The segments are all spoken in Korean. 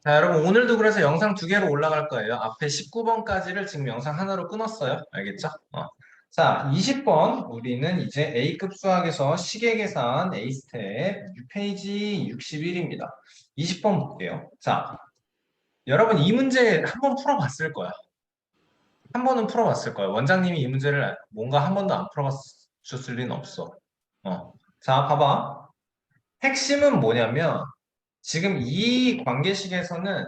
자, 여러분, 오늘도 그래서 영상 두 개로 올라갈 거예요. 앞에 19번까지를 지금 영상 하나로 끊었어요. 알겠죠? 자, 20번. 우리는 이제 A급 수학에서 시계계산 A스텝 페이지 61입니다. 20번 볼게요. 자, 여러분, 이 문제 한 번 풀어봤을 거야. 한 번은 풀어봤을 거야. 원장님이 이 문제를 뭔가 한 번도 안 풀어봤을 리는 없어. 자, 봐봐. 핵심은 뭐냐면, 지금 이 관계식에서는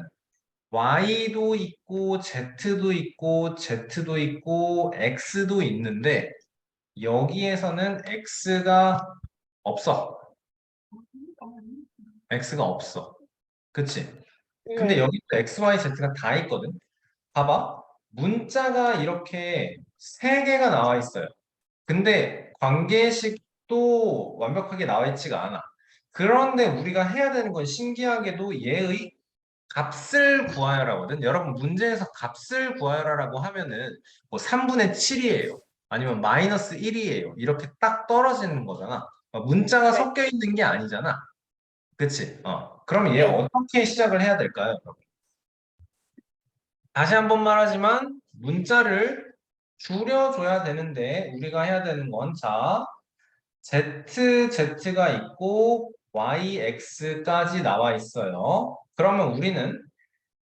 Y도 있고 Z도 있고 Z도 있고 X도 있는데 여기에서는 X가 없어. X가 없어. 그치? 근데 네. 여기도 X, Y, Z가 다 있거든. 봐봐. 문자가 이렇게 세 개가 나와 있어요. 근데 관계식도 완벽하게 나와 있지가 않아. 그런데 우리가 해야 되는 건 신기하게도 얘의 값을 구하여라거든. 여러분 문제에서 값을 구하여라라고 하면은 뭐 3분의 7이에요. 아니면 마이너스 1이에요. 이렇게 딱 떨어지는 거잖아. 문자가 네. 섞여 있는 게 아니잖아. 그치? 그럼 얘 네. 어떻게 시작을 해야 될까요? 다시 한 번 말하지만 문자를 줄여줘야 되는데 우리가 해야 되는 건 자, ZZ가 있고 YX까지 나와 있어요. 그러면 우리는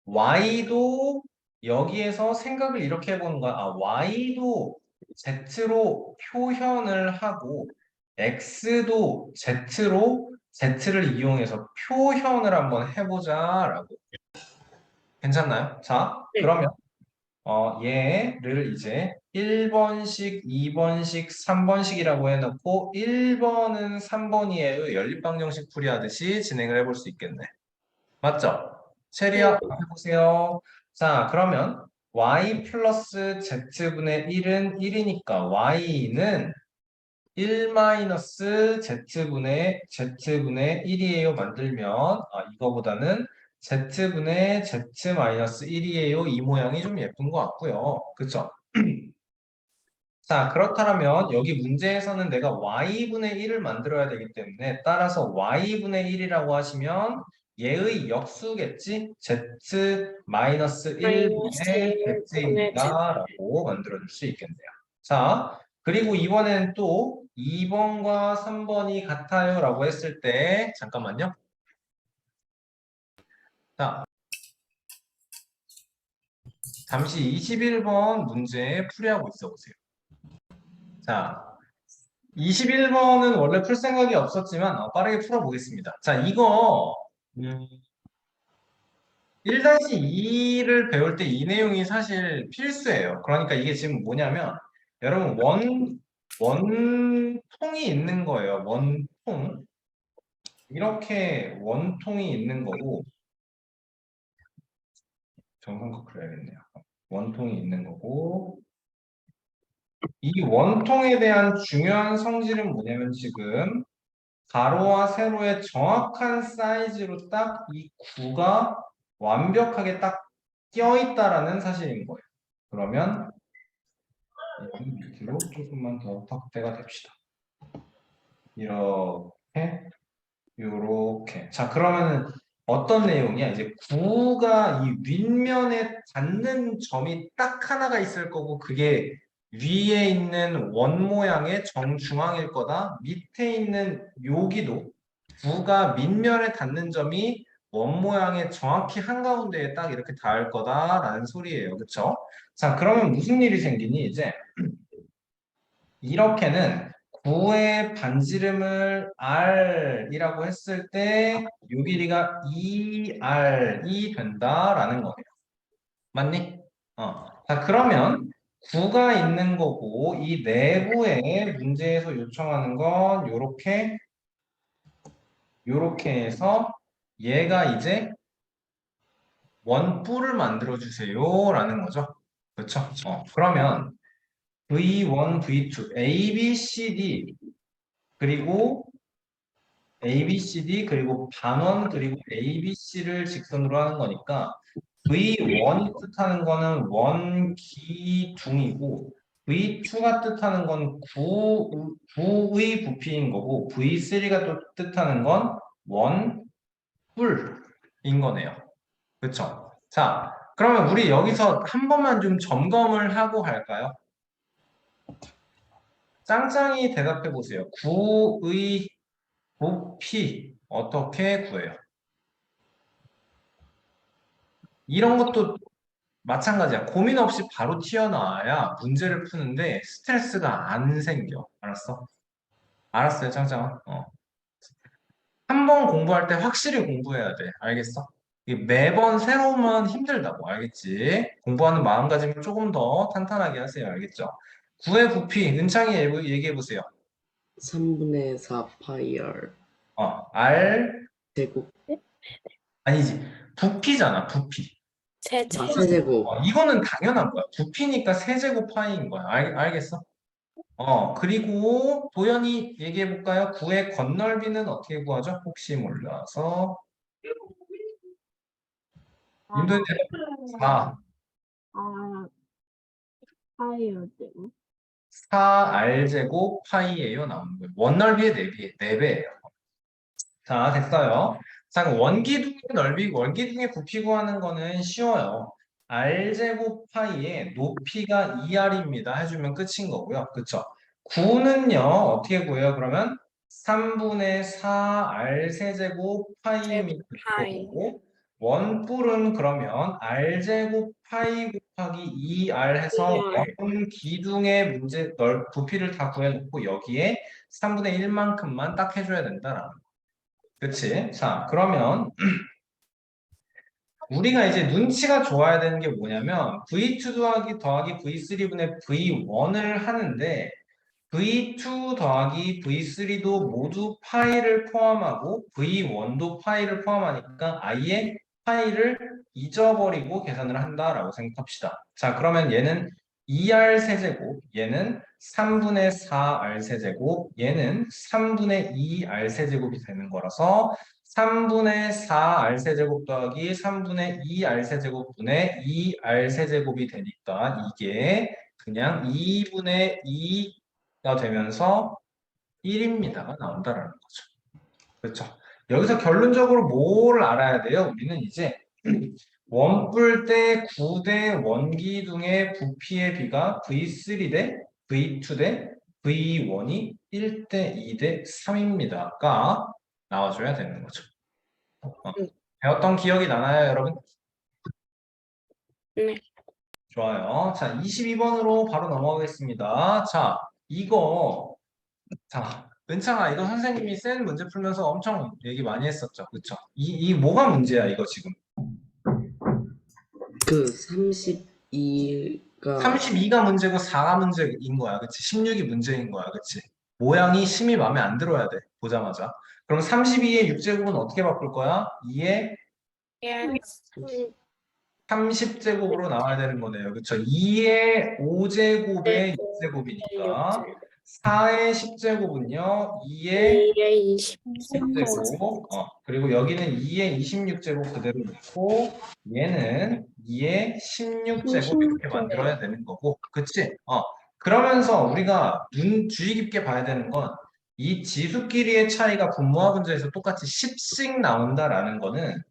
Y도 여기에서 생각을 이렇게 해보는 거야. Y도 Z로 표현을 하고 X도 Z로 Z를 이용해서 표현을 한번 해보자라고. 괜찮나요? 자, 네. 그러면 얘를 이제 1번씩, 2번씩, 3번씩이라고 해놓고 1번은 3번이에요. 연립방정식 풀이하듯이 진행을 해볼 수 있겠네. 맞죠? 네. 체리야, 해보세요. 자, 그러면 y 플러스 z분의 1은 1이니까 y는 1 마이너스 z분의 1이에요. 만들면 이거보다는 z분의 z 마이너스 1이에요. 이 모양이 좀 예쁜 것 같고요. 그쵸? 자, 그렇다면 여기 문제에서는 내가 y분의 1을 만들어야 되기 때문에 따라서 y분의 1이라고 하시면 얘의 역수겠지? z 마이너스 마이너스 1분의 1분의 Z. z입니다. 라고 만들어줄 수 있겠네요. 자, 그리고 이번엔 또 2번과 3번이 같아요. 라고 했을 때 잠깐만요. 자, 잠시 21번 문제 풀이하고 있어 보세요. 자, 21번은 원래 풀 생각이 없었지만 빠르게 풀어보겠습니다. 자, 이거 1-2를 배울 때 이 내용이 사실 필수예요. 그러니까 이게 지금 뭐냐면 여러분 원통이 있는 거예요. 원통. 이렇게 원통이 있는 거고 정성껏 그려야겠네요. 원통이 있는 거고 이 원통에 대한 중요한 성질은 뭐냐면 지금 가로와 세로의 정확한 사이즈로 딱 이 구가 완벽하게 딱 껴있다라는 사실인 거예요. 그러면 이 밑으로 조금만 더 확대가 됩시다. 이렇게, 요렇게. 자, 그러면은 어떤 내용이야? 이제 구가 이 윗면에 닿는 점이 딱 하나가 있을 거고 그게 위에 있는 원 모양의 정중앙일 거다. 밑에 있는 여기도 구가 밑면에 닿는 점이 원 모양의 정확히 한가운데에 딱 이렇게 닿을 거다라는 소리예요. 그쵸? 자, 그러면 무슨 일이 생기니? 이제 이렇게는 구의 반지름을 R이라고 했을 때 요 길이가 2R이 된다라는 거예요. 맞니? 자, 그러면 구가 있는 거고 이 내부에 문제에서 요청하는 건 요렇게 해서 얘가 이제 원뿔을 만들어 주세요라는 거죠. 그렇죠? 그러면 V1, V2, A, B, C, D 그리고 A, B, C, D 그리고 반원 그리고 A, B, C를 직선으로 하는 거니까 V1이 뜻하는 거는 원기둥이고 V2가 뜻하는 건 구의 부피인 거고 V3가 또 뜻하는 건 원뿔인 거네요. 그쵸? 자, 그러면 우리 여기서 한 번만 좀 점검을 하고 갈까요? 짱짱이 대답해 보세요. 9의 부피 어떻게 구해요? 이런 것도 마찬가지야. 고민 없이 바로 튀어나와야 문제를 푸는데 스트레스가 안 생겨. 알았어? 알았어요, 짱짱아. 한 번 공부할 때 확실히 공부해야 돼. 알겠어? 이게 매번 새로우면 힘들다고. 알겠지? 공부하는 마음가짐을 조금 더 탄탄하게 하세요. 알겠죠? 9의 부피, 은창이 얘기해 보세요. 3분의 4 파이 R R, 제곱. 아니지. 부피잖아, 부피. 아, 세제곱. 이거는 당연한 거야. 부피니까 세제곱 파이인 거야. 알겠어? 그리고 도연이 얘기해 볼까요? 9의 건널비는 어떻게 구하죠? 혹시 몰라서. 님도 이제 4, 파이어 제곱. 4R제곱 파이예요. 나오는 거예요. 원넓이의 4배예요. 자, 됐어요. 자, 그럼 원기둥의 넓이, 원기둥의 부피 구하는 거는 쉬워요. R제곱 파이의 높이가 2R입니다. 해주면 끝인 거고요. 그쵸? 9는요, 어떻게 구해요? 그러면 3분의 4R 세제곱 파이입니다. 파이. 거고, 원뿔은 그러면 R제곱 파이 곱하기 2R 해서 2R. 원 기둥의 부피를 다 구해놓고 여기에 3분의 1만큼만 딱 해줘야 된다라는 거. 그치? 자, 그러면 우리가 이제 눈치가 좋아야 되는 게 뭐냐면 V2 더하기 V3분의 V1을 하는데 V2 더하기 V3도 모두 파이를 포함하고 V1도 파이를 포함하니까 아예 파이를 잊어버리고 계산을 한다라고 생각합시다. 자, 그러면 얘는 2R 세제곱, 얘는 3분의 4R 세제곱, 얘는 3분의 2R 세제곱이 되는 거라서 3분의 4R 세제곱 더하기 3분의 2R 세제곱분의 2R 세제곱이 되니까 이게 그냥 2분의 2가 되면서 1입니다가 나온다라는 거죠. 그렇죠? 여기서 결론적으로 뭘 알아야 돼요? 우리는 이제 원뿔 대 9 대 원기둥의 부피의 비가 V3 대 V2 대 V1이 1 대 2 대 3입니다가 나와줘야 되는 거죠. 배웠던 기억이 나나요, 여러분? 네. 좋아요. 자, 22번으로 바로 넘어가겠습니다. 자, 은창아, 이거 선생님이 센 문제 풀면서 엄청 얘기 많이 했었죠. 그쵸? 이 뭐가 문제야, 이거 지금? 그 32가 32가 문제고 4가 문제인 거야. 그치? 16이 문제인 거야. 그치? 모양이 심히 마음에 안 들어야 돼. 보자마자. 그럼 32의 6제곱은 어떻게 바꿀 거야? 2의 30제곱으로 나와야 되는 거네요. 그쵸? 2의 5제곱의 6제곱이니까 4의 10제곱은요. 2의 10제곱. 그리고 여기는 2의 26제곱 그대로 놓고 얘는 2의 16제곱 이렇게 만들어야 되는 거고. 그치? 그러면서 우리가 주의 깊게 봐야 되는 건 이 지수끼리의 차이가 분모와 분자에서 똑같이 10씩 나온다라는 거는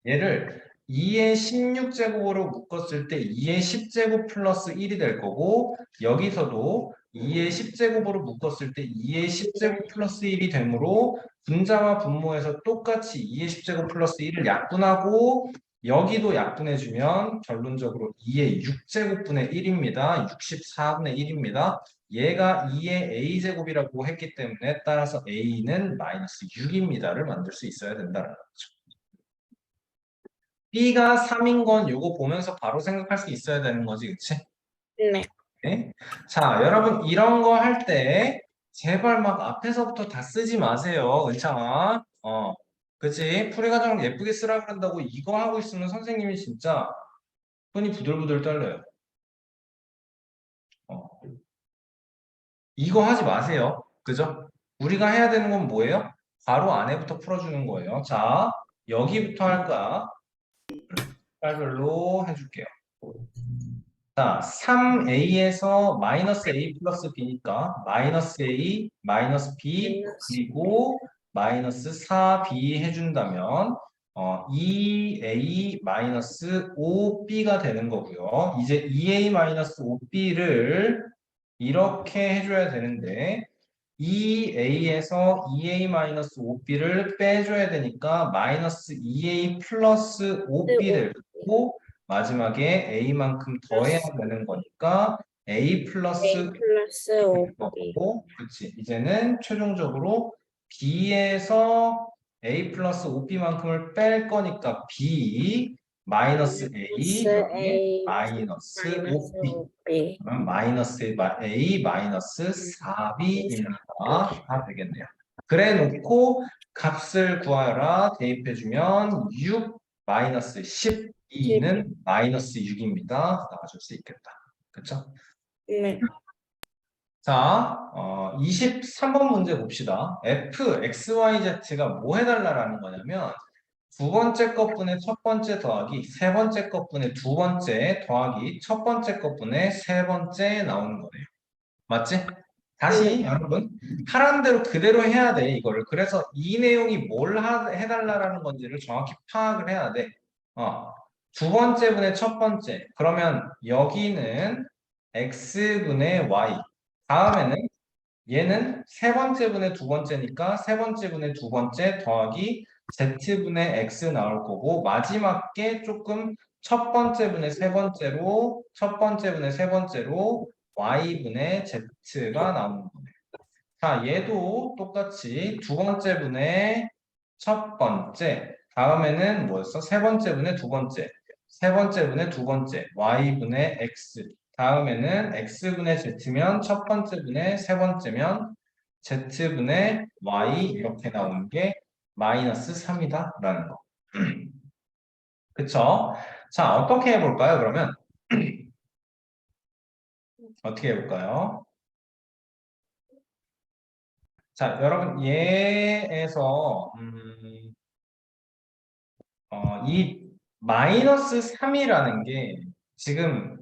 얘를 2의 16제곱으로 묶었을 때 2의 10제곱 플러스 1이 될 거고 여기서도 2의 10제곱으로 묶었을 때 2의 10제곱 플러스 1이 되므로 분자와 분모에서 똑같이 2의 10제곱 플러스 1을 약분하고 여기도 약분해주면 결론적으로 2의 6제곱분의 1입니다. 64분의 1입니다. 얘가 2의 a제곱이라고 했기 때문에 따라서 a는 마이너스 6입니다를 만들 수 있어야 된다는 거죠. B가 3인 건 요거 보면서 바로 생각할 수 있어야 되는 거지, 그치? 네. 네? 자, 여러분 이런 거 할 때 제발 막 앞에서부터 다 쓰지 마세요, 은창아. 그치? 풀이 과정 예쁘게 쓰라 그런다고 이거 하고 있으면 선생님이 진짜 손이 부들부들 떨려요. 어. 이거 하지 마세요. 그죠? 우리가 해야 되는 건 뭐예요? 바로 안에부터 풀어주는 거예요. 자, 여기부터 할 거야. 깔별로 해줄게요. 자, 3a에서 마이너스 a 플러스 b니까 마이너스 a, 마이너스 b, 그리고 마이너스 4b 해준다면 2a-5b가 되는 거고요. 이제 2a-5b를 이렇게 해줘야 되는데 2a에서 2a-5b를 빼줘야 되니까 마이너스 2a 플러스 5b를 고 마지막에 a만큼 더해야 되는 거니까 a 플러스 A 플러스 될 5B. 거고, 그렇지. 이제는 최종적으로 b에서 a 플러스 5b만큼을 뺄 거니까 b 마이너스 a 여기에 A 마이너스 마이너스 5b 5B. 그러면 마이너스 a 마이너스 4b입니다. 다 되겠네요. 그래 놓고 값을 구하라 대입해주면 6 마이너스 12는 마이너스 6입니다. 나와줄 수 있겠다. 그쵸? 네. 자, 23번 문제 봅시다. f, x, y, z가 뭐 해달라라는 거냐면 두 번째 것분의 첫 번째 더하기 세 번째 것분의 두 번째 더하기 첫 번째 것분의 세 번째 나오는 거네요. 맞지? 다시 여러분 하라는 대로 그대로 해야 돼 이거를. 그래서 이 내용이 뭘 해달라라는 건지를 정확히 파악을 해야 돼. 두 번째 분의 첫 번째. 그러면 여기는 x분의 y. 다음에는 얘는 세 번째 분의 두 번째니까 세 번째 분의 두 번째 더하기 z분의 x 나올 거고 마지막 게 조금 첫 번째 분의 세 번째로 y분의 z가 나오는 거네요. 자, 얘도 똑같이 두 번째 분의 첫 번째 다음에는 뭐였어? 세 번째 분의 두 번째 세 번째 분의 두 번째 y분의 x 다음에는 x분의 z면 첫 번째 분의 세 번째면 z분의 y 이렇게 나오는 게 마이너스 3이다 라는 거. 그쵸? 자, 어떻게 해볼까요? 그러면 어떻게 해볼까요? 자, 여러분 얘에서 이 마이너스 3이라는 게 지금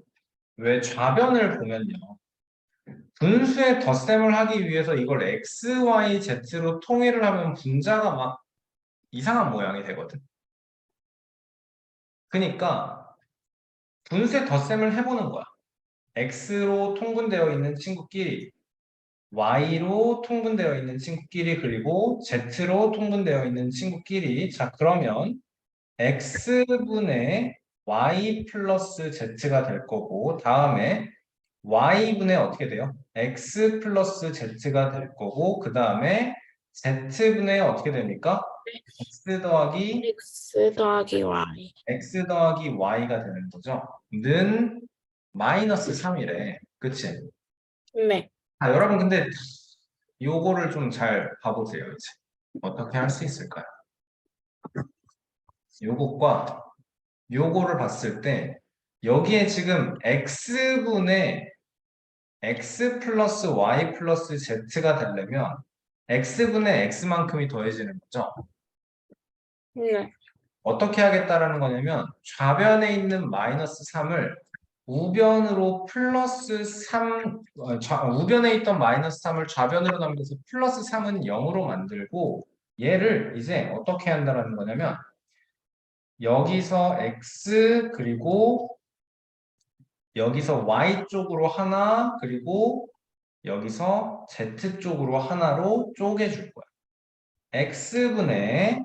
왜 좌변을 보면요. 분수의 덧셈을 하기 위해서 이걸 x, y, z로 통일을 하면 분자가 막 이상한 모양이 되거든. 그러니까 분수의 덧셈을 해보는 거야. x로 통분되어 있는 친구끼리, y로 통분되어 있는 친구끼리, 그리고 z로 통분되어 있는 친구끼리. 자, 그러면 x분의 y 플러스 z가 될 거고, 다음에 y분의 어떻게 돼요? x 플러스 z가 될 거고, 그 다음에 z분의 어떻게 됩니까? x 더하기 X 더하기 Y. x 더하기 y가 되는 거죠. 는 마이너스 3이래. 그치? 네. 자, 여러분 근데 요거를 좀 잘 봐보세요. 이제 어떻게 할 수 있을까요? 요것과 요거를 봤을 때 여기에 지금 x분의 x 플러스 y 플러스 z가 되려면 x분의 x만큼이 더해지는 거죠. 네. 어떻게 하겠다라는 거냐면 좌변에 있는 마이너스 3을 우변으로 플러스 3, 우변에 있던 마이너스 3을 좌변으로 넘겨서 플러스 3은 0으로 만들고 얘를 이제 어떻게 한다라는 거냐면 여기서 x 그리고 여기서 y 쪽으로 하나 그리고 여기서 z 쪽으로 하나로 쪼개줄 거야. x분의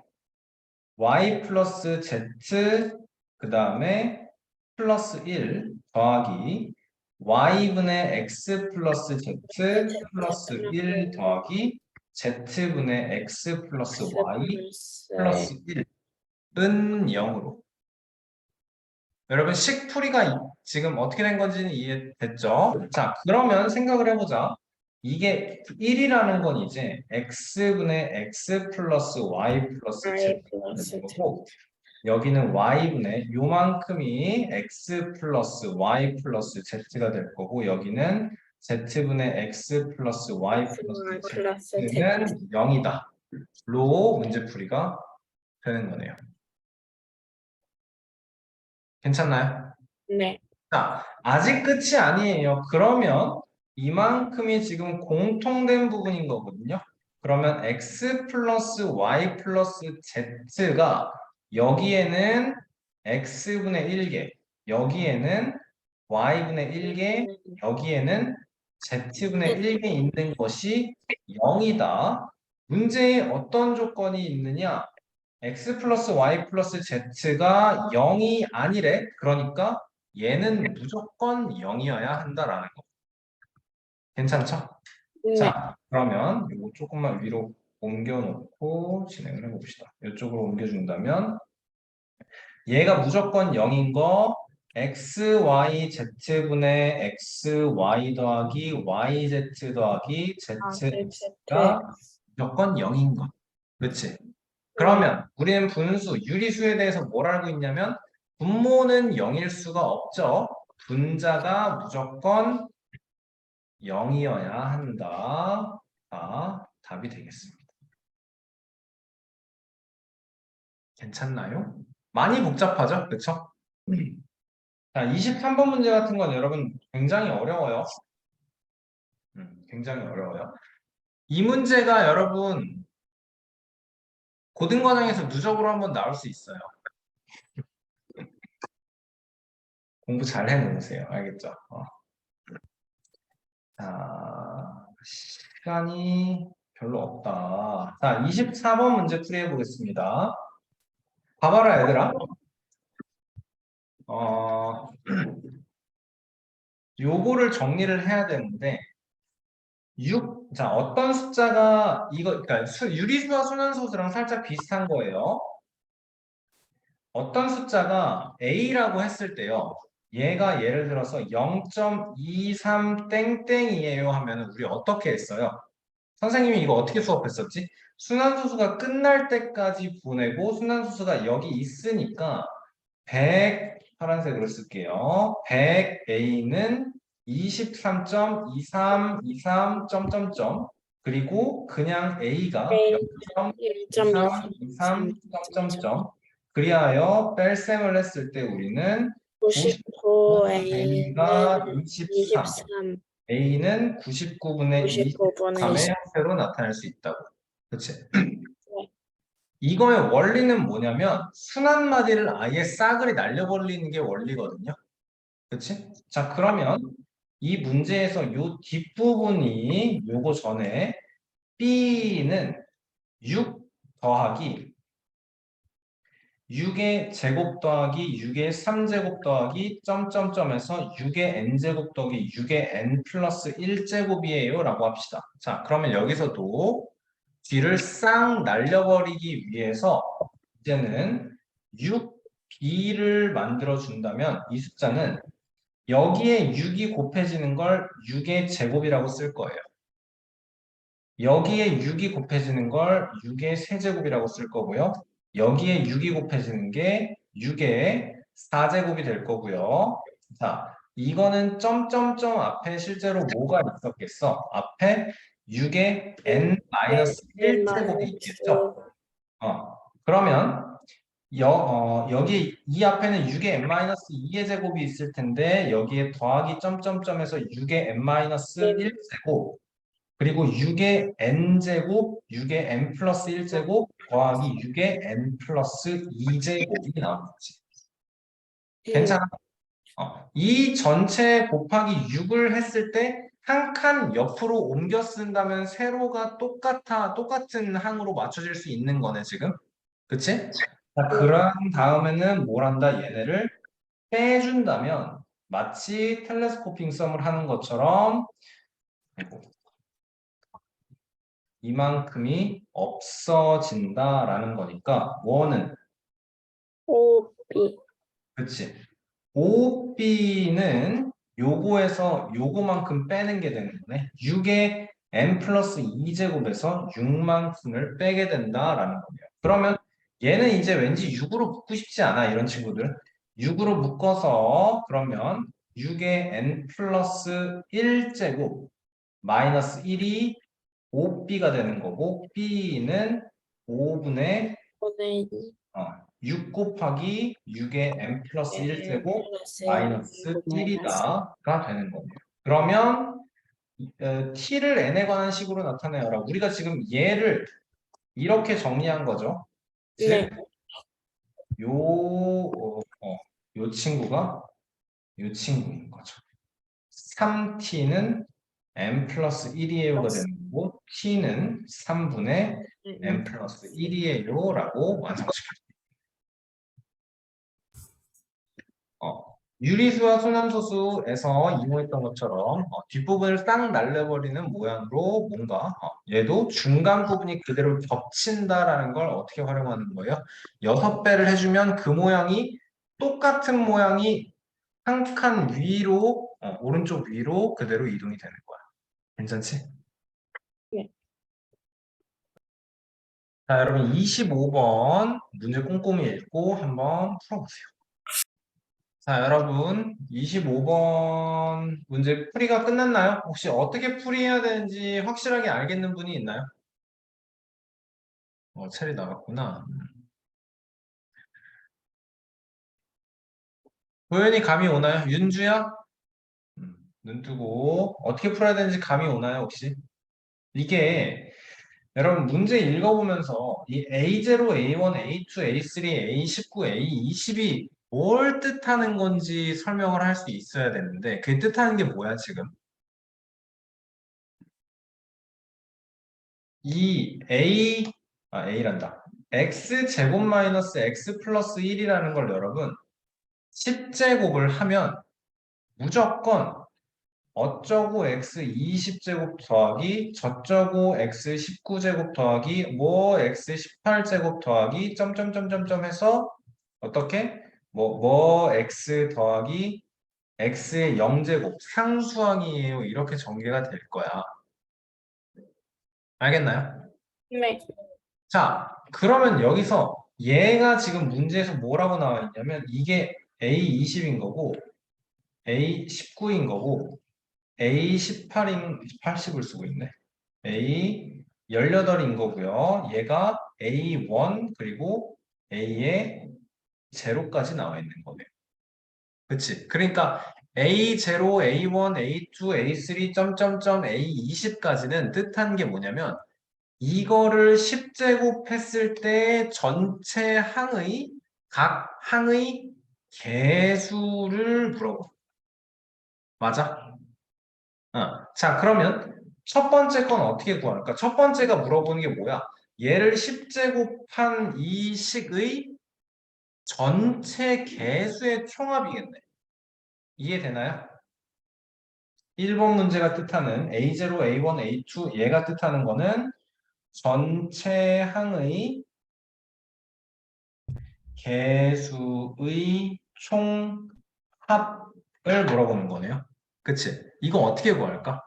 y 플러스 z 그 다음에 플러스 1 더하기 y분의 x 플러스 z 플러스 1 더하기 z분의 x 플러스 y 플러스 1은 0으로. 여러분 식풀이가 지금 어떻게 된 건지는 이해됐죠? 자, 그러면 생각을 해보자. 이게 1이라는 건 이제 x분의 x 플러스 y 플러스 Y z가 플러스 되는 거고 여기는 y분의 요만큼이 x 플러스 y 플러스 z가 될 거고 여기는 z분의 x 플러스 y 플러스 z는 0이다. 로 문제풀이가 되는 거네요. 괜찮나요? 네. 자, 아직 끝이 아니에요. 그러면 이만큼이 지금 공통된 부분인 거거든요. 그러면 x 플러스 y 플러스 z가 여기에는 x분의 1개, 여기에는 y분의 1개, 여기에는 z분의 1개 있는 것이 0이다. 문제에 어떤 조건이 있느냐? x 플러스 y 플러스 z가 0이 아니래. 그러니까 얘는 무조건 0이어야 한다라는 거. 괜찮죠? 네. 자, 그러면 이거 조금만 위로 옮겨놓고 진행을 해봅시다. 이쪽으로 옮겨준다면 얘가 무조건 0인 거 x, y, z분의 x, y 더하기 y, z 더하기 z, x가 무조건 0인 거. 그렇지? 그러면 우리는 분수, 유리수에 대해서 뭘 알고 있냐면 분모는 0일 수가 없죠. 분자가 무조건 0이어야 한다. 답이 되겠습니다. 괜찮나요? 많이 복잡하죠? 그렇죠? 자, 23번 문제 같은 건 여러분 굉장히 어려워요. 굉장히 어려워요. 이 문제가 여러분 고등과정에서 누적으로 한번 나올 수 있어요. 공부 잘 해놓으세요. 알겠죠? 자, 시간이 별로 없다. 자, 24번 문제 풀이해 보겠습니다. 봐봐라, 얘들아. 요거를 정리를 해야 되는데, 자, 어떤 숫자가, 그러니까 유리수와 순환소수랑 살짝 비슷한 거예요. 어떤 숫자가 A라고 했을 때요. 얘가 예를 들어서 0.23 땡땡이에요 하면 우리 어떻게 했어요? 선생님이 이거 어떻게 수업했었지? 순환수수가 끝날 때까지 보내고 순환수수가 여기 있으니까 100 파란색으로 쓸게요. 100A는 23.2323 점점점 그리고 그냥 A가 0.2323 점점점 그리하여 뺄셈을 했을 때 우리는 99A가 23 A는 99분의 23의 형태로 나타낼 수 있다고. 그치? 이거의 원리는 뭐냐면 순환마디를 아예 싸그리 날려버리는 게 원리거든요. 그치? 자, 그러면 이 문제에서 요 뒷부분이 요거 전에 B는 6 더하기 6의 제곱 더하기 6의 3제곱 더하기 점점점에서 6의 n제곱 더하기 6의 n 플러스 1제곱이에요 라고 합시다. 자, 그러면 여기서도 뒤를 싹 날려버리기 위해서 이제는 6b를 만들어 준다면 이 숫자는 여기에 6이 곱해지는 걸 6의 제곱이라고 쓸 거예요. 여기에 6이 곱해지는 걸 6의 세제곱이라고 쓸 거고요. 여기에 6이 곱해지는 게 6의 4제곱이 될 거고요. 자, 이거는 점점점 앞에 실제로 뭐가 있었겠어? 앞에 6의 n-1제곱이 있겠죠? 그러면 여기 이 앞에는 6의 n-2의 제곱이 있을 텐데 여기에 더하기 점점점에서 6의 n-1제곱 그리고 6의 n제곱, 6의 n 플러스 1제곱 더하기 6의 n 플러스 2제곱이 나오는 거지. 괜찮아? 이 전체 곱하기 6을 했을 때 한 칸 옆으로 옮겨 쓴다면 세로가 똑같은 항으로 맞춰질 수 있는 거네, 지금. 그치? 자, 그런 다음에는 뭘 한다? 얘네를 빼준다면 마치 텔레스코핑 썸을 하는 것처럼 이만큼이 없어진다라는 거니까 뭐는 5B. 그치 5b는 요거에서 요거만큼 빼는 게 되는 거네 6의 n 플러스 2제곱에서 6만큼을 빼게 된다라는 거예요 그러면 얘는 이제 왠지 6으로 묶고 싶지 않아 이런 친구들 6으로 묶어서 그러면 6의 n 플러스 1제곱 마이너스 1이 5b가 되는 거고 b는 5분의 6 곱하기 6의 n 플러스 1제곱 마이너스 1이다가 되는 거예요. 그러면 t를 n에 관한 식으로 나타내어라. 우리가 지금 얘를 이렇게 정리한 거죠. 네. 요 친구가 요 친구인 거죠. 3t는 n 플러스 1이에요가 되는 거고 t는 3분의 n 플러스 1이에요 라고 완성시켜요. 유리수와 소남소수에서 이용했던 것처럼 뒷부분을 싹 날려버리는 모양으로 뭔가 얘도 중간 부분이 그대로 겹친다라는 걸 어떻게 활용하는 거예요? 6배를 해주면 그 모양이 똑같은 모양이 한 칸 위로 오른쪽 위로 그대로 이동이 되는 거야. 괜찮지? 네. 자, 여러분 25번 문제 꼼꼼히 읽고 한번 풀어보세요. 자, 여러분 25번 문제 풀이가 끝났나요? 혹시 어떻게 풀이해야 되는지 확실하게 알겠는 분이 있나요? 체리 나갔구나. 도현이 감이 오나요? 윤주야? 눈 뜨고 어떻게 풀어야 되는지 감이 오나요, 혹시? 이게 여러분 문제 읽어보면서 이 A0, A1, A2, A3, A19, A20이 뭘 뜻하는 건지 설명을 할 수 있어야 되는데 그게 뜻하는 게 뭐야, 지금? 이 A란다. X제곱 마이너스 X 플러스 1이라는 걸 여러분 10제곱을 하면 무조건 어쩌고 X 20제곱 더하기 저쩌고 X 19제곱 더하기 뭐 X 18제곱 더하기 점점점점점 해서 어떻게? 뭐 X 더하기 X의 0제곱 상수항이에요. 이렇게 전개가 될 거야. 알겠나요? 네. 자, 그러면 여기서 얘가 지금 문제에서 뭐라고 나와 있냐면 이게 A20인 거고 A19인 거고 A18인 80을 쓰고 있네. A18인 거고요. 얘가 A1 그리고 A의 제로까지 나와 있는 거네요. 그치? 그러니까 A0, A1, A2, A3, 점점점 A20까지는 뜻하는 게 뭐냐면 이거를 10제곱 했을 때 전체 항의 각 항의 개수를 물어보. 맞아? 자, 그러면 첫 번째 건 어떻게 구할까? 첫 번째가 물어보는 게 뭐야? 얘를 10제곱한 이 식의 전체 개수의 총합이겠네. 이해되나요? 1번 문제가 뜻하는 A0, A1, A2 얘가 뜻하는 거는 전체 항의 개수의 총합을 물어보는 거네요. 그치? 이거 어떻게 구할까?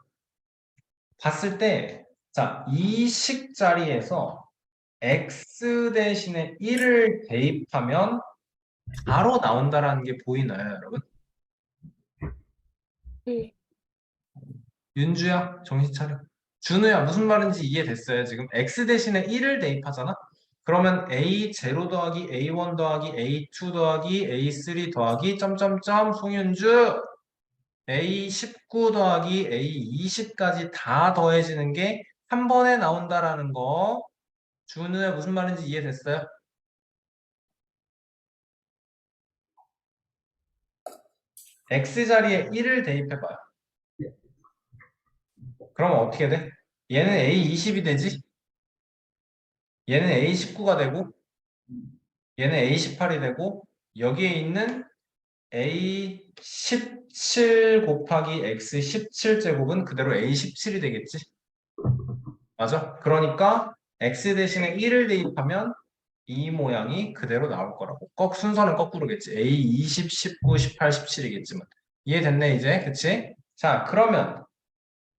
봤을 때, 자, 이 식 자리에서 x 대신에 1을 대입하면 바로 나온다라는 게 보이나요, 여러분? 음. 윤주야, 정신 차려. 준우야, 무슨 말인지 이해됐어요? 지금 x 대신에 1을 대입하잖아? 그러면 A0 더하기 A1 더하기 A2 더하기 A3 더하기 점점점 송윤주 A19 더하기 A20까지 다 더해지는 게 한 번에 나온다라는 거 준우야 무슨 말인지 이해됐어요? X 자리에 1을 대입해봐요. 그러면 어떻게 돼? 얘는 A20이 되지? 얘는 A19가 되고 얘는 A18이 되고 여기에 있는 A17 곱하기 X17제곱은 그대로 A17이 되겠지? 맞아? 그러니까 X 대신에 1을 대입하면 이 모양이 그대로 나올 거라고. 순서는 거꾸로겠지. A20, 19, 18, 17이겠지만. 이해됐네, 이제? 그치? 자, 그러면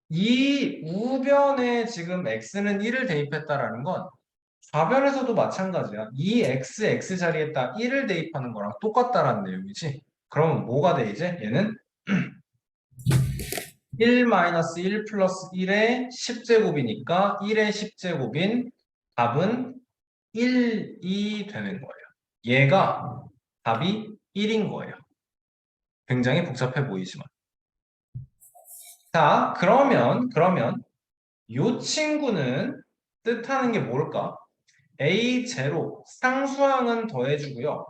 이 우변에 지금 x는 1을 대입했다라는 건 좌변에서도 마찬가지야. 이 x 자리에다 1을 대입하는 거랑 똑같다라는 내용이지. 그러면 뭐가 돼, 이제? 얘는 1-1 플러스 1의 10제곱이니까 1의 10제곱인 답은 1이 되는 거예요. 얘가 답이 1인 거예요. 굉장히 복잡해 보이지만. 자, 그러면 이 친구는 뜻하는 게 뭘까? A0 상수항은 더해주고요.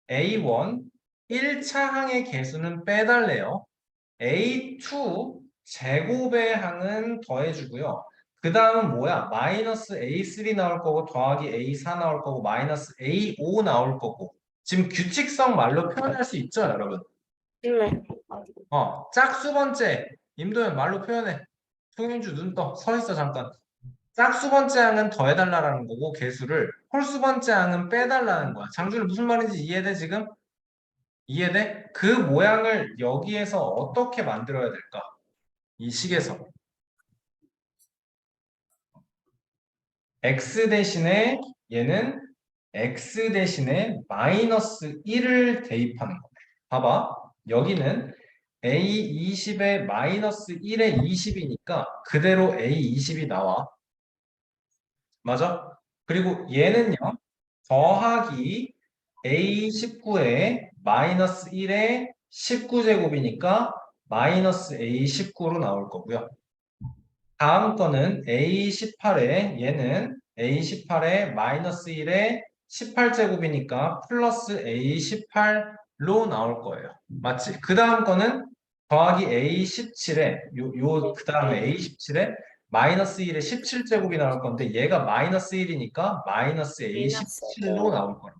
A1 1차 항의 개수는 빼달래요. A2 제곱의 항은 더해주고요. 그 다음은 뭐야? 마이너스 A3 나올 거고 더하기 A4 나올 거고 마이너스 A5 나올 거고 지금 규칙성 말로 표현할 수 있죠, 여러분? 네. 짝수 번째 임도현 말로 표현해. 송윤주 눈 떠. 서 있어 잠깐. 짝수 번째 항은 더해달라는 거고 개수를 홀수 번째 항은 빼달라는 거야. 장준이 무슨 말인지 이해돼 지금? 이해돼? 그 모양을 여기에서 어떻게 만들어야 될까? 이 식에서 x 대신에 얘는 x 대신에 마이너스 1을 대입하는 거야. 봐봐. 여기는 A20에 마이너스 1에 20이니까 그대로 A20이 나와. 맞아? 그리고 얘는요. 더하기 A19에 마이너스 1에 19제곱이니까 마이너스 A19로 나올 거고요. 다음 거는 A18에 얘는 A18에 마이너스 1에 18제곱이니까 플러스 A18로 나올 거예요. 맞지? 그 다음 거는 더하기 A17에 그 다음에 A17에 마이너스 1에 17제곱이 나올 건데 얘가 마이너스 1이니까 마이너스 A17로 나올 거예요.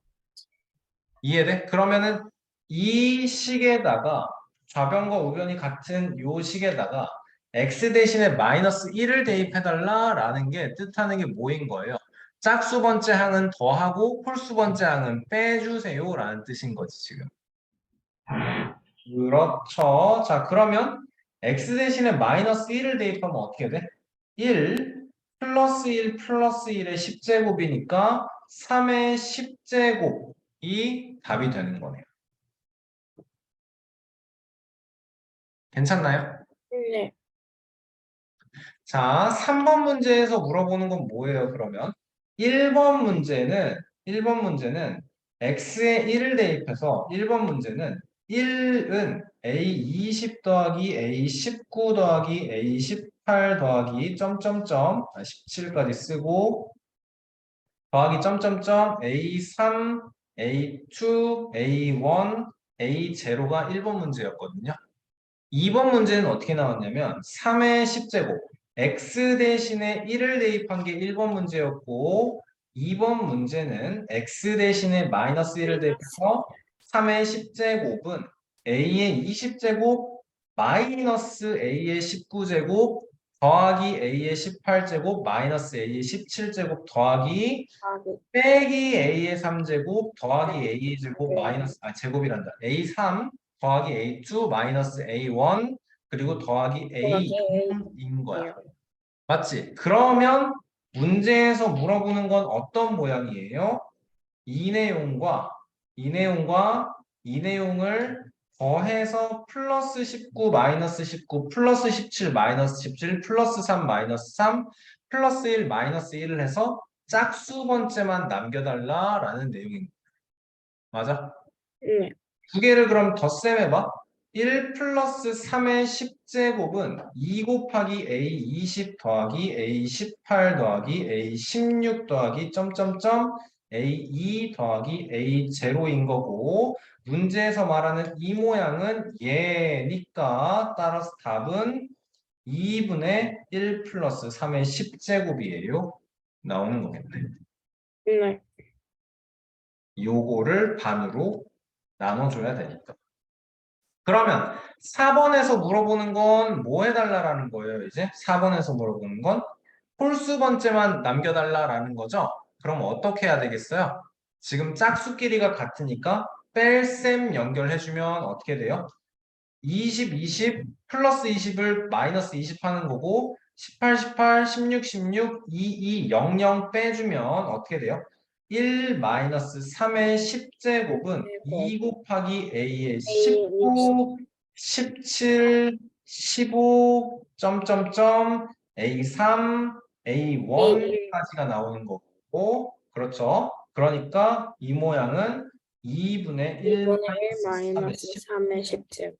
이해돼? 그러면은 이 식에다가 좌변과 우변이 같은 요 식에다가 x 대신에 마이너스 1을 대입해달라라는 게 뜻하는 게 뭐인 거예요? 짝수 번째 항은 더하고 홀수 번째 항은 빼주세요라는 뜻인 거지 지금. 그렇죠. 자 그러면 x 대신에 마이너스 1을 대입하면 어떻게 돼? 1 플러스 1 플러스 1의 10제곱이니까 3의 10제곱이 답이 되는 거네요. 괜찮나요? 네. 자, 3번 문제에서 물어보는 건 뭐예요, 그러면? 1번 문제는 x에 1을 대입해서 1번 문제는 1은 a20 더하기 a19 더하기 a18 더하기 점점점 17까지 쓰고 더하기 점점점 a3, a2, a1, a0가 1번 문제였거든요. 2번 문제는 어떻게 나왔냐면 3의 10제곱 x 대신에 1을 대입한 게 1번 문제였고 2번 문제는 x 대신에 마이너스 1을 대입해서 3의 10제곱은 a의 20제곱 마이너스 a의 19제곱 더하기 a의 18제곱 마이너스 a의 17제곱 더하기 빼기 a의 3제곱 더하기 a의 제곱 마이너스 제곱이란다. a3 더하기 a2 마이너스 a1 그리고 더하기 a2인 거야. 맞지? 그러면 문제에서 물어보는 건 어떤 모양이에요? 이 내용을 더해서 플러스 19 마이너스 19 플러스 17 마이너스 17 플러스 3 마이너스 3 플러스 1 마이너스 1을 해서 짝수 번째만 남겨달라라는 내용입니다. 맞아? 네. 두 개를 그럼 덧셈해봐. 1 플러스 3의 10제곱은 2 곱하기 A20 더하기 A18 더하기 A16 더하기 점점점 A2 더하기 A0인 거고 문제에서 말하는 이 모양은 얘니까 따라서 답은 2분의 1 플러스 3의 10제곱이에요. 나오는 거겠네. 네. 요거를 반으로 나눠줘야 되니까. 그러면 4번에서 물어보는 건 뭐 해달라라는 거예요, 이제? 4번에서 물어보는 건 홀수 번째만 남겨달라라는 거죠? 그럼 어떻게 해야 되겠어요? 지금 짝수 길이가 같으니까 뺄셈 연결해주면 어떻게 돼요? 20, 20 플러스 20을 마이너스 20 하는 거고 18, 18, 16, 16, 2, 2, 0, 0 빼주면 어떻게 돼요? 1 마이너스 3의 10제곱은 2 곱하기 a의 19, 17, 15, 점점점, a3, a1까지가 나오는 거고 그렇죠? 그러니까 이 모양은 2분의 1 1 마이너스 3의 마이너스 10 3의 10제곱.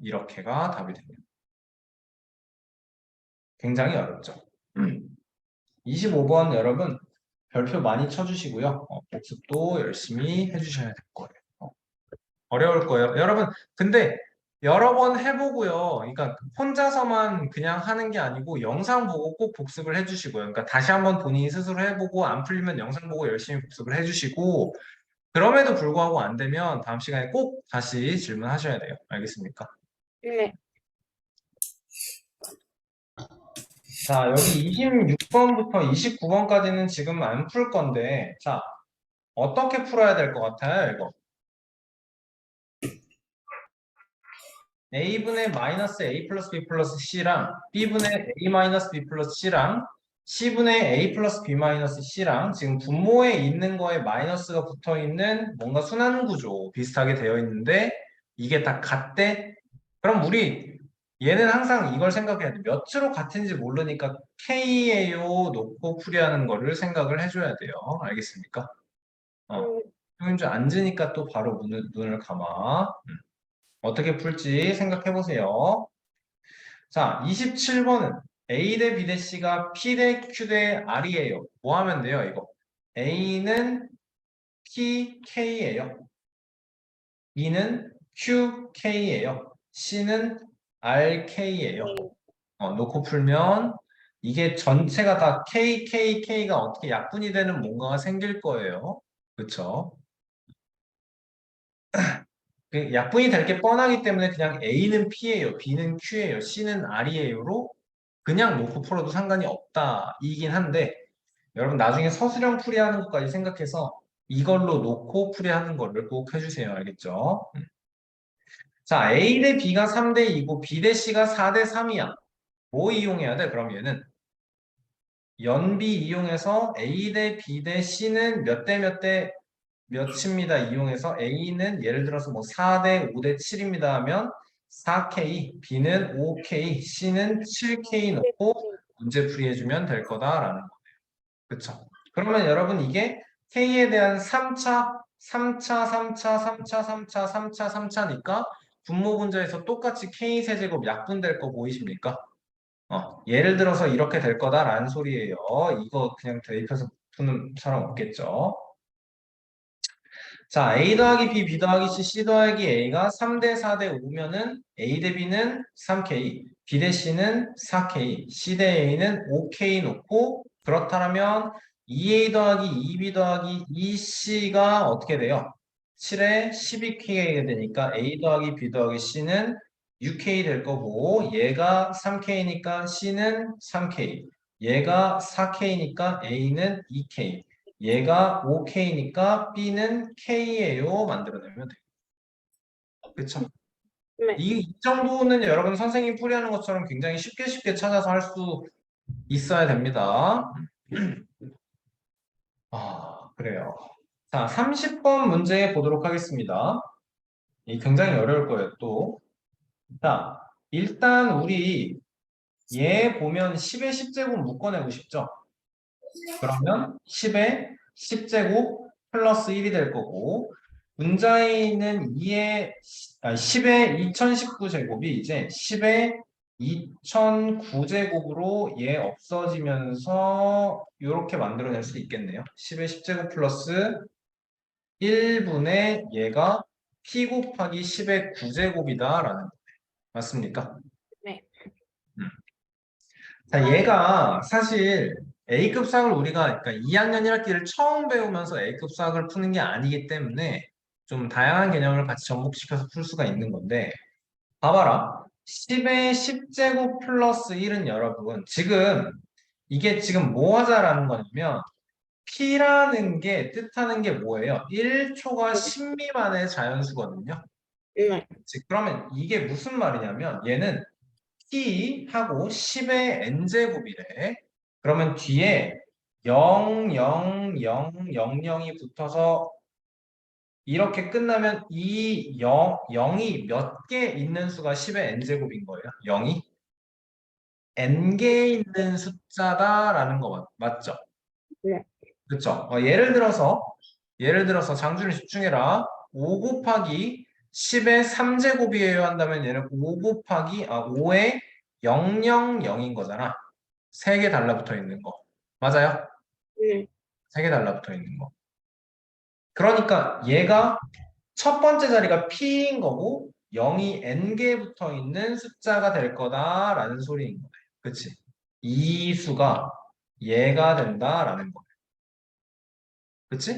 이렇게가 답이 됩니다. 굉장히 어렵죠. 25번 여러분 별표 많이 쳐주시고요. 복습도 열심히 해주셔야 될 거예요. 어려울 거예요. 여러분, 근데 여러 번 해보고요. 그러니까 혼자서만 그냥 하는 게 아니고 영상 보고 꼭 복습을 해주시고요. 그러니까 다시 한번 본인이 스스로 해보고 안 풀리면 영상 보고 열심히 복습을 해주시고 그럼에도 불구하고 안 되면 다음 시간에 꼭 다시 질문하셔야 돼요. 알겠습니까? 네. 자, 여기 26번부터 29번까지는 지금 안 풀 건데, 자, 어떻게 풀어야 될 것 같아요, 이거? a분의 마이너스 a 플러스 b 플러스 c랑 b분의 a 마이너스 b 플러스 c랑 c분의 a 플러스 b 마이너스 c랑 지금 분모에 있는 거에 마이너스가 붙어 있는 뭔가 순환 구조 비슷하게 되어 있는데 이게 다 같대? 그럼 우리 얘는 항상 이걸 생각해야 돼. 몇으로 같은지 모르니까 k예요 놓고 풀이하는 거를 생각을 해줘야 돼요. 알겠습니까? 음, 형님 앉으니까 또 바로 눈을 감아. 어떻게 풀지 생각해 보세요. 자, 27번은 A 대 B 대 C가 P 대 Q 대 R이에요. 뭐 하면 돼요, 이거? A는 P, K예요. B는 Q, K예요. C는 R, K예요. 놓고 풀면 이게 전체가 다 K, K, K가 어떻게 약분이 되는 뭔가가 생길 거예요. 그쵸? 그 약분이 될 게 뻔하기 때문에 그냥 A는 P예요, B는 Q예요, C는 R이에요로 그냥 놓고 풀어도 상관이 없다 이긴 한데 여러분 나중에 서술형 풀이하는 것까지 생각해서 이걸로 놓고 풀이하는 거를 꼭 해주세요. 알겠죠? 자, A 대 B가 3대 2고 B 대 C가 4대 3이야. 뭐 이용해야 돼? 그럼 얘는 연비 이용해서 A 대 B 대 C는 몇 대 몇 대 몇입니다. 이용해서 A는 예를 들어서 뭐 4대 5대 7입니다 하면 4K, B는 5K, C는 7K 놓고 문제 풀이해주면 될 거다라는 거예요. 그쵸? 그러면 여러분 이게 K에 대한 3차, 3차, 3차, 3차, 3차, 3차, 3차니까 분모 분자에서 똑같이 K 세제곱 약분될 거 보이십니까? 예를 들어서 이렇게 될 거다라는 소리예요. 이거 그냥 대입해서 푸는 사람 없겠죠? 자, A 더하기 B, B 더하기 C, C 더하기 A가 3대 4대 5면은 A 대 B는 3K, B 대 C는 4K, C 대 A는 5K 놓고 그렇다면 2A 더하기 2B 더하기 2C가 어떻게 돼요? 7에 12K가 되니까 A 더하기 B 더하기 C는 6K 될 거고 얘가 3K니까 C는 3K, 얘가 4K니까 A는 2K 얘가 5K니까 B는 K예요. 만들어내면 돼요. 그쵸? 네. 이 정도는 여러분 선생님 풀이하는 것처럼 굉장히 쉽게 찾아서 할 수 있어야 됩니다. 그래요. 자, 30번 문제 보도록 하겠습니다. 이 굉장히 어려울 거예요, 또. 자, 일단 우리 얘 보면 10의 10제곱 묶어내고 싶죠? 그러면 10의 10제곱 플러스 1이 될 거고 분자에 있는 10의 2019제곱이 이제 10의 2009제곱으로 얘 없어지면서 이렇게 만들어낼 수 있겠네요. 10의 10제곱 플러스 1분의 얘가 p 곱하기 10의 9제곱이다라는 거 맞습니까? 네. 자, 얘가 사실 A급 수학을 우리가 그러니까 2학년 1학기를 처음 배우면서 A급 수학을 푸는 게 아니기 때문에 좀 다양한 개념을 같이 접목시켜서 풀 수가 있는 건데 봐봐라. 10의 10제곱 플러스 1은 여러분 지금 이게 지금 뭐 하자라는 거냐면 P라는 게 뜻하는 게 뭐예요? 1초가 10 미만의 자연수거든요. 네. 그러면 이게 무슨 말이냐면 얘는 T하고 10의 n제곱이래. 그러면 뒤에 0, 0, 0, 0, 0이 붙어서 이렇게 끝나면 이 0이 몇 개 있는 수가 10의 n제곱인 거예요. 0이 n개 있는 숫자다라는 거 맞죠? 네. 그렇죠? 예를 들어서 장준이 집중해라. 5 곱하기 10의 3제곱이에요 한다면 얘는 5의 000인 거잖아. 3개 달라붙어 있는 거. 맞아요? 네. 3개 달라붙어 있는 거. 그러니까 얘가 첫 번째 자리가 P인 거고 0이 N개 붙어 있는 숫자가 될 거다라는 소리인 거예요. 그치? 이 수가 얘가 된다라는 거예요. 그치?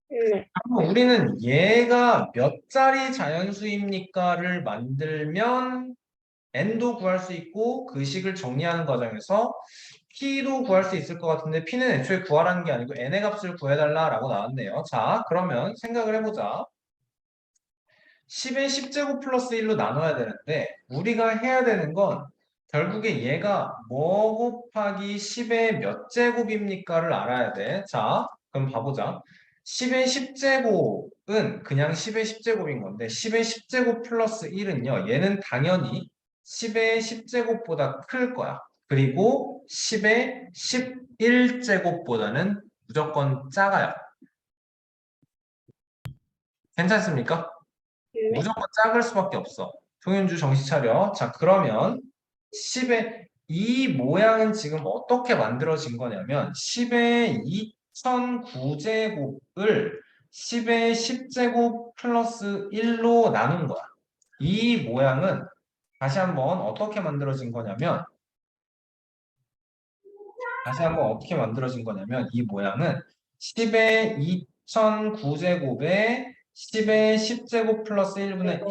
네. 그럼 우리는 얘가 몇 자리 자연수입니까를 만들면 n도 구할 수 있고 그 식을 정리하는 과정에서 p도 구할 수 있을 것 같은데 p는 애초에 구하라는 게 아니고 n의 값을 구해달라라고 나왔네요. 자, 그러면 생각을 해보자. 10의 10제곱 플러스 1로 나눠야 되는데 우리가 해야 되는 건 결국에 얘가 뭐 곱하기 10의 몇 제곱입니까를 알아야 돼. 자, 그럼 봐보자. 10의 10제곱은 그냥 10의 10제곱인 건데 10의 10제곱 플러스 1은요. 얘는 당연히 10의 10제곱보다 클 거야. 그리고 10의 11제곱보다는 무조건 작아요. 괜찮습니까? 네. 무조건 작을 수밖에 없어. 송윤주 정신 차려. 자, 그러면 10의 이 모양은 지금 어떻게 만들어진 거냐면 10의 2009제곱을 10의 10제곱 플러스 1로 나눈 거야. 이 모양은 다시 한번 어떻게 만들어진 거냐면 이 모양은 10의 2009제곱에 10의 10제곱 플러스 1분의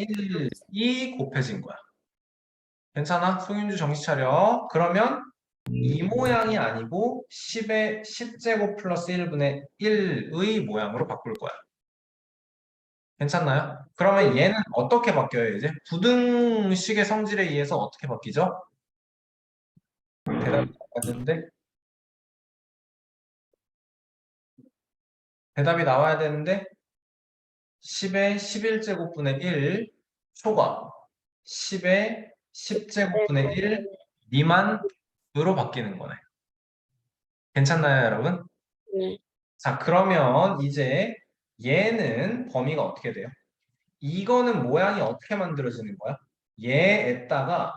1이 곱해진 거야. 괜찮아? 송윤주 정신 차려. 그러면 이 모양이 아니고 10의 10제곱 플러스 1분의 1의 모양으로 바꿀 거야. 괜찮나요? 그러면 얘는 어떻게 바뀌어요, 이제? 부등식의 성질에 의해서 어떻게 바뀌죠? 대답이 나왔는데? 대답이 나와야 되는데 10의 11제곱분의 1 초과 10의 10제곱분의 1 미만으로 바뀌는 거네. 괜찮나요, 여러분? 네. 자, 그러면 이제 얘는 범위가 어떻게 돼요? 이거는 모양이 어떻게 만들어지는 거야? 얘에다가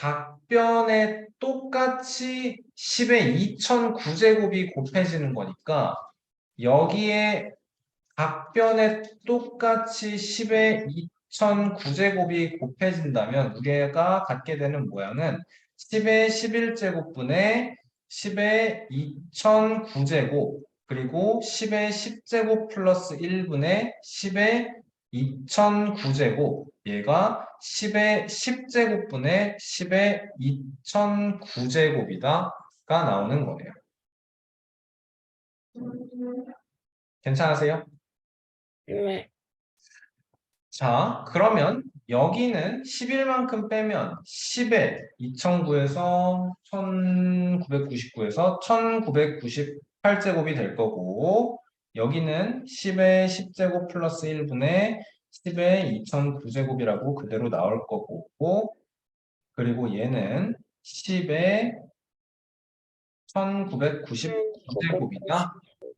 양각변에 똑같이 10의 2009제곱이 곱해지는 거니까 여기에 각변에 똑같이 10의 2009제곱이 곱해진다면 우리가 갖게 되는 모양은 10의 11제곱분의 10의 2009제곱 그리고 10의 10제곱 플러스 1분의 10의 2009제곱 얘가 10의 10제곱분의 10의 2009제곱이다가 나오는 거네요. 괜찮으세요? 네. 자, 그러면 여기는 11만큼 빼면 10에 2009에서 1999에서 1998제곱이 될 거고 여기는 10의 10제곱 플러스 1분의 10의 2009제곱이라고 그대로 나올 거고 그리고 얘는 10의 1999제곱이다가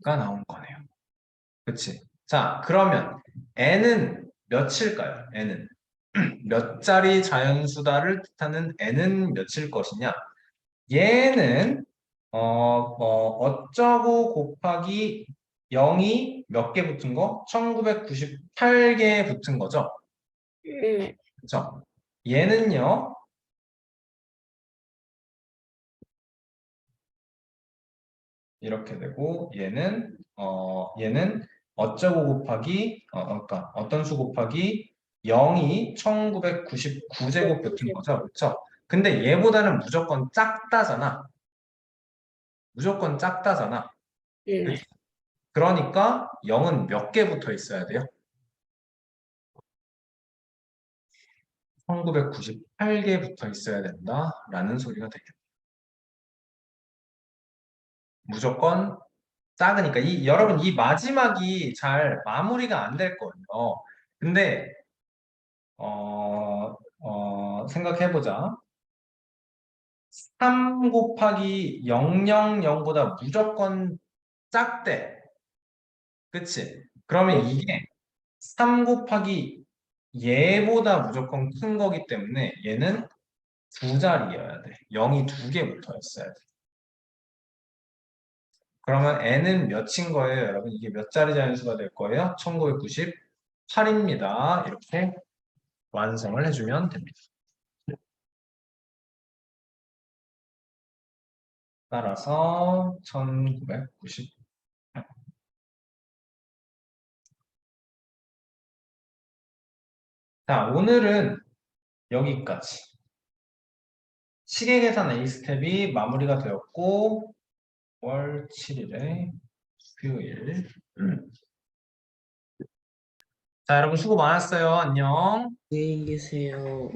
나온 거네요. 그치? 자, 그러면 n은 몇일까요? n은 몇 자리 자연수다를 뜻하는 n은 몇일 것이냐? 얘는 어쩌고 곱하기 0이 몇 개 붙은 거? 1998개 붙은 거죠? 네. 그쵸? 얘는요. 이렇게 되고 얘는 어쩌고 곱하기 그러니까 어떤 수 곱하기 0이 1999제곱 붙은 거죠. 그렇죠? 근데 얘보다는 무조건 작다잖아. 무조건 작다잖아. 네. 그치? 그러니까 0은 몇 개 붙어 있어야 돼요? 1998개 붙어 있어야 된다라는 소리가 되겠다. 무조건 작으니까 여러분 이 마지막이 잘 마무리가 안 될 거예요. 근데 생각해보자. 3 곱하기 000보다 무조건 작대. 그치? 그러면 이게 3 곱하기 얘보다 무조건 큰 거기 때문에 얘는 두 자리여야 돼. 0이 두 개 붙어 있어야 돼. 그러면 n은 몇인 거예요, 여러분? 이게 몇 자리 자연수가 될 거예요? 1998입니다. 이렇게 완성을 해주면 됩니다. 따라서 1990. 자, 오늘은 여기까지. 시계 계산 A 스텝이 마무리가 되었고, 5월 7일에 수요일. 자, 여러분 수고 많았어요. 안녕. 안녕히 계세요.